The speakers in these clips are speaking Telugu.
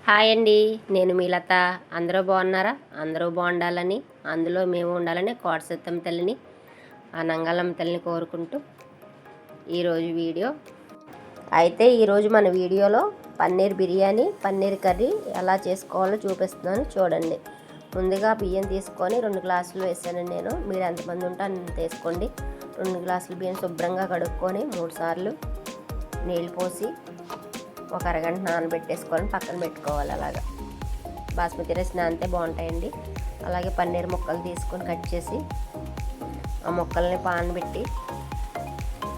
హాయ్ అండి, నేను మీ లత. అందరూ బాగున్నారా? అందరూ బాగుండాలని, అందులో మేము ఉండాలని కోటసత్తం తల్లిని, ఆ నంగళమ్మ తల్లిని కోరుకుంటూ ఈరోజు వీడియో అయితే ఈరోజు మన వీడియోలో పన్నీర్ బిర్యానీ, పన్నీర్ కర్రీ ఎలా చేసుకోవాలో చూపిస్తున్నాను చూడండి. ముందుగా బియ్యం తీసుకొని 2 గ్లాసులు వేసానండి నేను. మీరు ఎంతమంది ఉంటే అంత తీసుకోండి. 2 గ్లాసులు బియ్యం శుభ్రంగా కడుక్కొని 3 సార్లు నీళ్ళు పోసి ఒక అరగంట నానబెట్టేసుకొని పక్కన పెట్టుకోవాలి. అలాగా బాస్మతి రైస్ నానితే బాగుంటాయండి. అలాగే పన్నీర్ ముక్కలు తీసుకొని కట్ చేసి ఆ ముక్కల్ని పాన్ పెట్టి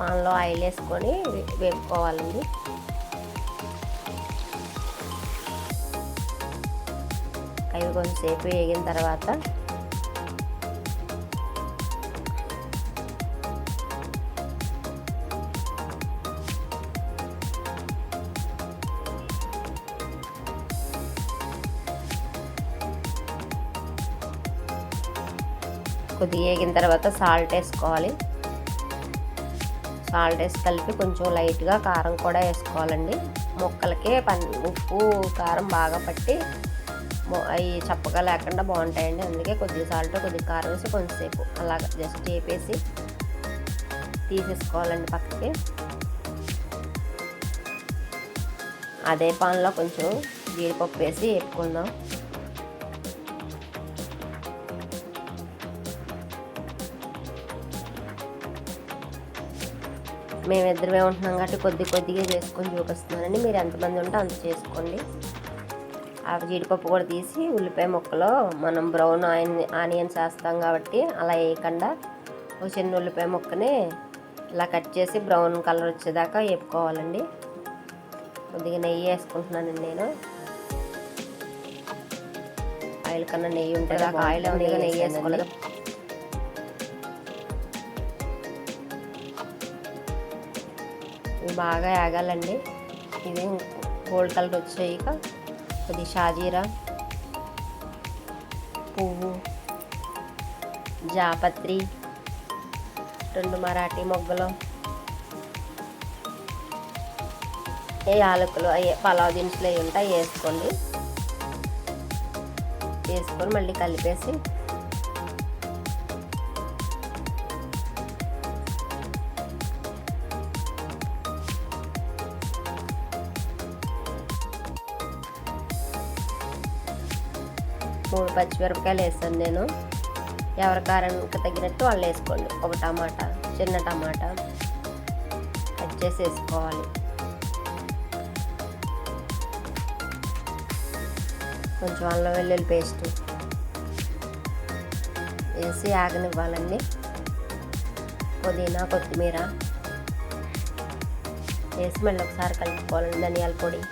పాన్లో ఆయిల్ వేసుకొని వేపుకోవాలండి. అవి కొంచెంసేపు వేగిన తర్వాత కొద్దిగా వేగిన తర్వాత సాల్ట్ వేసుకోవాలి. సాల్ట్ వేసి కలిపి కొంచెం లైట్గా కారం కూడా వేసుకోవాలండి. ముక్కలకి ఉప్పు కారం బాగా పట్టి అవి చప్పగా లేకుండా బాగుంటాయండి. అందుకే కొద్దిగా సాల్ట్ కొద్దిగా కారం వేసి కొంచెంసేపు అలాగ జస్ట్ వేపేసి తీసేసుకోవాలండి పక్కకి. అదే పాన్లో కొంచెం జీడిపప్పు వేసి వేపుకుందాం. మేమిద్దరమే ఉంటున్నాం కాబట్టి కొద్దిగా చేసుకొని చూపిస్తున్నానండి. మీరు ఎంతమంది ఉంటే అంత చేసుకోండి. ఆ జీడిపప్పు కూడా తీసి ఉల్లిపాయ ముక్కలో మనం బ్రౌన్ ఆనియన్స్ వేస్తాం కాబట్టి అలా వేయకుండా ఒక చిన్న ఉల్లిపాయ ముక్కని ఇలా కట్ చేసి బ్రౌన్ కలర్ వచ్చేదాకా వేపుకోవాలండి. కొద్దిగా నెయ్యి వేసుకుంటున్నానండి నేను. ఆయిల్ కన్నా నెయ్యి ఉంటుంది. ఆయిల్ కొద్దిగా నెయ్యి వేసుకోలేదు. ఇవి బాగా వేగాలండి. ఇది గోల్డ్ కలర్ వచ్చాక కొద్ది షాజీరా, పువ్వు, జాపత్రి, 2 మరాఠీ మొగ్గలు, యాలకులు పలావ్ దినుసులు అవి ఉంటాయి వేసుకోండి. వేసుకొని మళ్ళీ కలిపేసి మూడు పచ్చిమిరపకాయలు వేసాను నేను. ఎవరి కారానికి తగినట్టు వాళ్ళు వేసుకోండి. ఒక టమాటా, చిన్న టమాటా కట్ చేసి వేసుకోవాలి. కొంచెం అల్లం వెల్లుల్లి పేస్ట్ వేసి ఆగనివ్వాలండి. పుదీనా, కొత్తిమీర వేసి మళ్ళీ ఒకసారి కలుపుకోవాలండి. ధనియాల పొడి,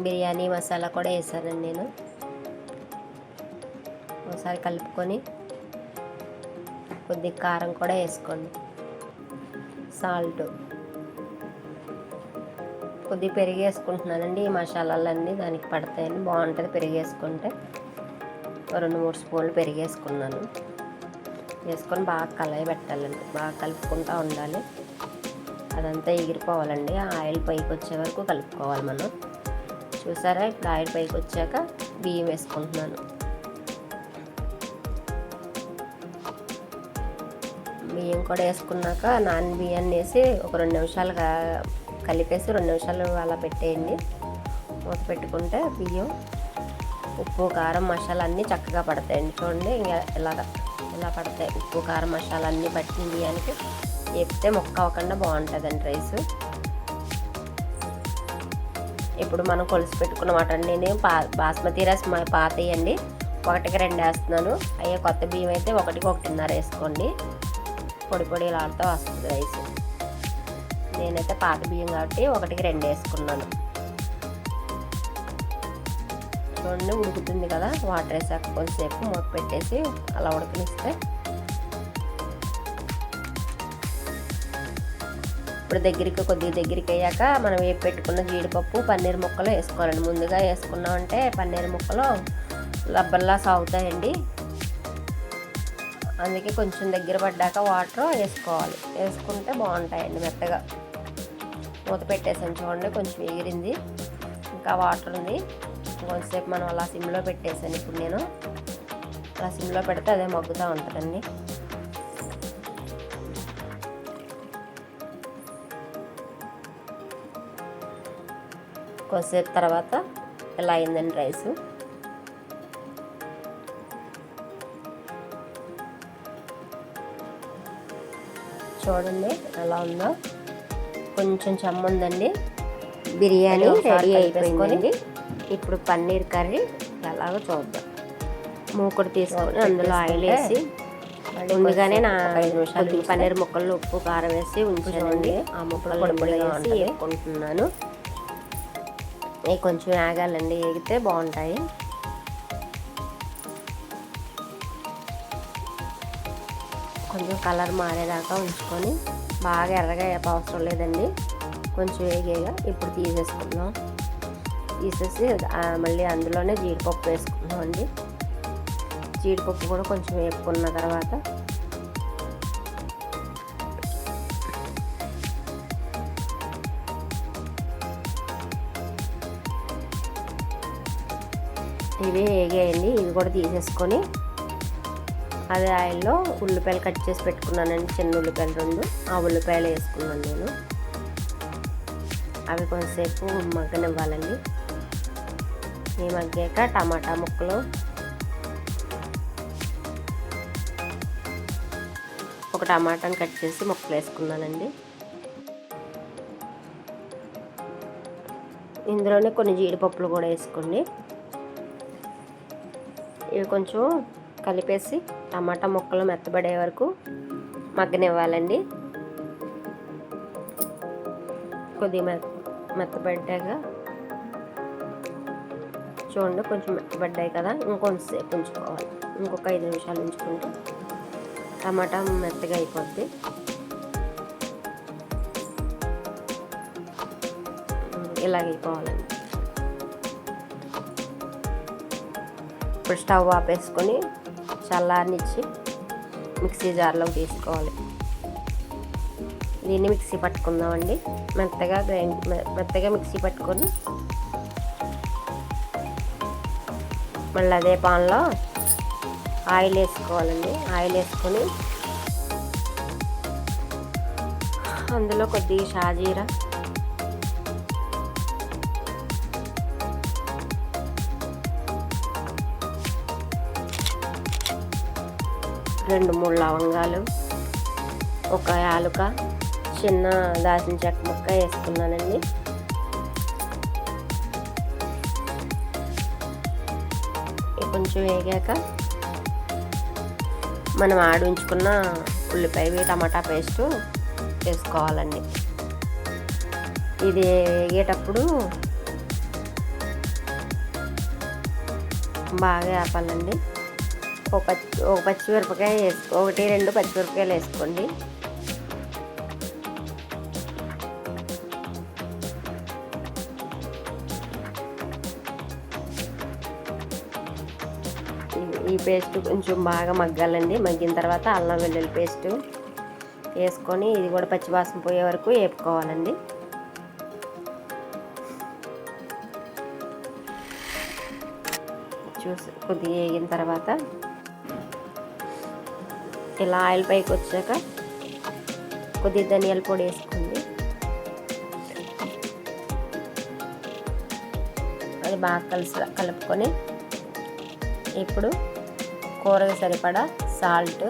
బిర్యానీ మసాలా కూడా వేసానండి నేను. ఒకసారి కలుపుకొని కొద్దిగా కారం కూడా వేసుకోండి. సాల్ట్, కొద్దిగా పెరుగు వేసుకుంటున్నానండి. ఈ మసాలాలన్నీ దానికి పడతాయని బాగుంటుంది. పెరుగు వేసుకుంటే 2-3 స్పూన్లు పెరుగు వేసుకున్నాను. వేసుకొని బాగా కలయి పెట్టాలండి. బాగా కలుపుకుంటూ ఉండాలి. అదంతా ఎగిరిపోవాలండి. ఆయిల్ పైకి వచ్చే వరకు కలుపుకోవాలి మనం. చూసారా, ఇప్పుడు ఆయిల్ పైకి వచ్చాక బియ్యం వేసుకుంటున్నాను. బియ్యం కూడా వేసుకున్నాక బియ్యాన్ని వేసి ఒక 2 నిమిషాలు కలిపేసి 2 నిమిషాలు అలా పెట్టేయండి. మూత పెట్టుకుంటే బియ్యం ఉప్పు కారం మసాలా అన్నీ చక్కగా పడతాయండి. చూడండి, ఇంకా ఇలా పడతాయి. ఉప్పు కారం మసాలా అన్నీ పట్టిన బియ్యానికి వేపితే మొక్క అవ్వకుండా బాగుంటుందండి రైస్. ఇప్పుడు మనం కొలిసి పెట్టుకున్న వాటండి. నేను బాస్మతి రైస్ పాత వేయండి 1కి 2 వేస్తున్నాను. అయ్యే కొత్త బియ్యం అయితే 1కి 1.5 వేసుకోండి. పొడి లాడుతూ వస్తుంది రైస్. నేనైతే పాత బియ్యం కాబట్టి 1కి 2 వేసుకున్నాను. చూడండి, ఉడుకుతుంది కదా. వాటర్ వేసాక కొంచెంసేపు మూత పెట్టేసి అలా ఉడకనిస్తే ఇప్పుడు కొద్దిగా దగ్గరికి అయ్యాక మనం వేపు పెట్టుకున్న జీడిపప్పు, పన్నీర్ ముక్కలు వేసుకోవాలండి. ముందుగా వేసుకున్నామంటే పన్నీర్ ముక్కలు లబ్బల్లా సాగుతాయండి. అందుకే కొంచెం దగ్గర పడ్డాక వాటర్ వేసుకోవాలి. వేసుకుంటే బాగుంటాయండి మెత్తగా. మూత పెట్టేసాను చూడండి, కొంచెం ఎగిరింది, ఇంకా వాటర్ ఉంది. కొంచెంసేపు మనం అలా సిమ్లో పెట్టేసాను. ఇప్పుడు నేను అలా సిమ్లో పెడితే అదే మగ్గుతూ ఉంటుందండి. కొంచెంసేపు తర్వాత ఇలా అయిందండి రైసు. చూడండి ఎలా ఉందో, కొంచెం చెమ్ముందండి. బిర్యానీ రెడీ అయిపోయిందండి. ఇప్పుడు పన్నీర్ కర్రీ ఎలాగో చూద్దాం. మూకుడు తీసుకొని అందులో ఆయిల్ వేసి, ముందుగానే నా 5 నిమిషాలు పన్నీర్ ముక్కలు ఉప్పు కారం వేసి ఉంచానండి. ఆ ముక్కలు పొడిగా వేసి వేసుకుంటున్నాను. ఇవి కొంచెం వేగాలండి, వేగితే బాగుంటాయి. కొంచెం కలర్ మారేదాకా ఉంచుకొని, బాగా ఎర్రగా అవసరం లేదండి, కొంచెం వేగేగా ఇప్పుడు తీసేసుకుందాం. తీసేసి మళ్ళీ అందులోనే జీడిపప్పు వేసుకుందాం అండి. జీడిపప్పు కూడా కొంచెం వేపుకున్న తర్వాత ఇవి వేగేయండి. ఇవి కూడా తీసేసుకొని అదే ఆయిల్లో ఉల్లిపాయలు కట్ చేసి పెట్టుకున్నానండి, చిన్న ఉల్లిపాయలు 2. ఆ ఉల్లిపాయలు వేసుకున్నాను నేను. అవి కొంచెంసేపు మగ్గనివ్వాలండి. ఈ మగ్గాక టమాటా ముక్కలు, ఒక టమాటాని కట్ చేసి ముక్కలు వేసుకున్నానండి. ఇందులోనే కొన్ని జీడిపప్పులు కూడా వేసుకోండి. ఇవి కొంచెం కలిపేసి టమాటా ముక్కలు మెత్తబడే వరకు మగ్గనివ్వాలండి. కొద్దిగా మెత్తబడ్డాక చూడండి, కొంచెం మెత్తబడ్డాయి కదా, ఇంకొంచెంసేపు ఉంచుకోవాలి. ఇంకొక 5 నిమిషాలు ఉంచుకుంటే టమాటా మెత్తగా అయిపోద్ది. ఇలాగైపోవాలండి. ఇప్పుడు స్టవ్ ఆపేసుకొని చల్లారనిచ్చి మిక్సీ జార్లోకి తీసుకోవాలి. దీన్ని మిక్సీ పట్టుకుందామండి. మెత్తగా మిక్సీ పట్టుకొని మళ్ళీ అదే పాన్లో ఆయిల్ వేసుకోవాలండి. ఆయిల్ వేసుకొని అందులో కొద్దిగా షాజీరా, రెండు 3 లవంగాలు, ఒక యాలుక, చిన్న దాల్చిన చెక్క ముక్క వేసుకున్నానండి. కొంచెం వేగాక మనం ఆడించుకున్న ఉల్లిపాయ టమాటా పేస్టు వేసుకోవాలండి. ఇది వేగేటప్పుడు బాగా ఆపాలండి. ఒక పచ్చిమిరపకాయ 1-2 పచ్చిమిరపకాయలు వేసుకోండి. ఈ పేస్ట్ కొంచెం బాగా మగ్గాలండి. మగ్గిన తర్వాత అల్లం వెల్లుల్లి పేస్టు వేసుకొని ఇది కూడా పచ్చివాసన పోయే వరకు వేపుకోవాలండి. చూసి కొద్దిగా వేగిన తర్వాత ఇలా ఆయిల్ పైకి వచ్చాక కొద్దిగా ధనియాల పొడి వేసుకోండి. అది బాగా కలుపుకొని ఇప్పుడు కూరకి సరిపడా సాల్ట్,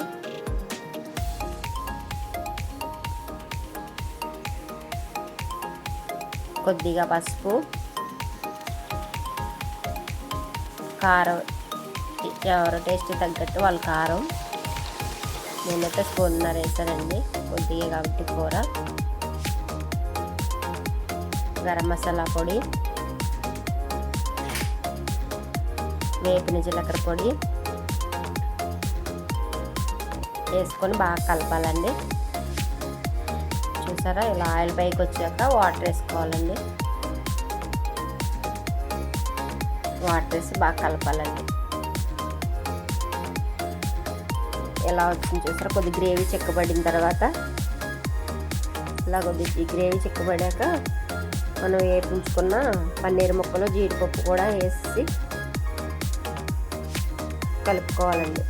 కొద్దిగా పసుపు, కారం, ఎవరు టేస్ట్ తగ్గట్టు వాళ్ళ కారం. నేనైతే 1.5 స్పూన్ వేసానండి, కొద్దిగా కాబట్టి కూర. గరం మసాలా పొడి, వేపిన జీలకర్ర పొడి వేసుకొని బాగా కలపాలండి. చూసారా, ఇలా ఆయిల్ పైకి వచ్చాక వాటర్ వేసుకోవాలండి. వాటర్ వేసి బాగా కలపాలండి. ఎలా వచ్చింది చూసారా. కొద్ది గ్రేవీ చిక్కబడిన తర్వాత ఇలా కొద్ది గ్రేవీ చిక్కబడాక మనం వేయించుకున్న పన్నీర్ ముక్కలు జీడిపప్పు కూడా వేసి కలుపుకోవాలండి.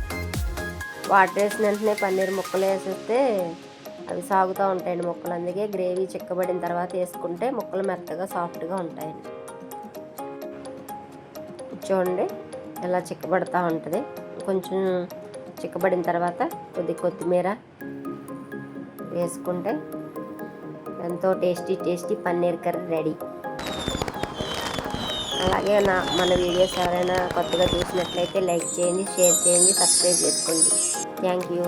వాటర్ వేసిన వెంటనే పన్నీర్ ముక్కలు వేసేస్తే అవి సాగుతూ ఉంటాయండి ముక్కలు. అందుకే గ్రేవీ చిక్కబడిన తర్వాత వేసుకుంటే ముక్కలు మెత్తగా సాఫ్ట్గా ఉంటాయండి. చూడండి ఎలా చిక్కబడతా ఉంటుంది. కొంచెం చిక్కబడిన తర్వాత కొత్తిమీర వేసుకుంటే ఎంతో టేస్టీ పన్నీర్ కర్రీ రెడీ. అలాగే మన వీడియోస్ ఎవరైనా కొత్తగా చూసినట్లయితే లైక్ చేయండి, షేర్ చేయండి, సబ్స్క్రైబ్ చేసుకోండి. Thank you.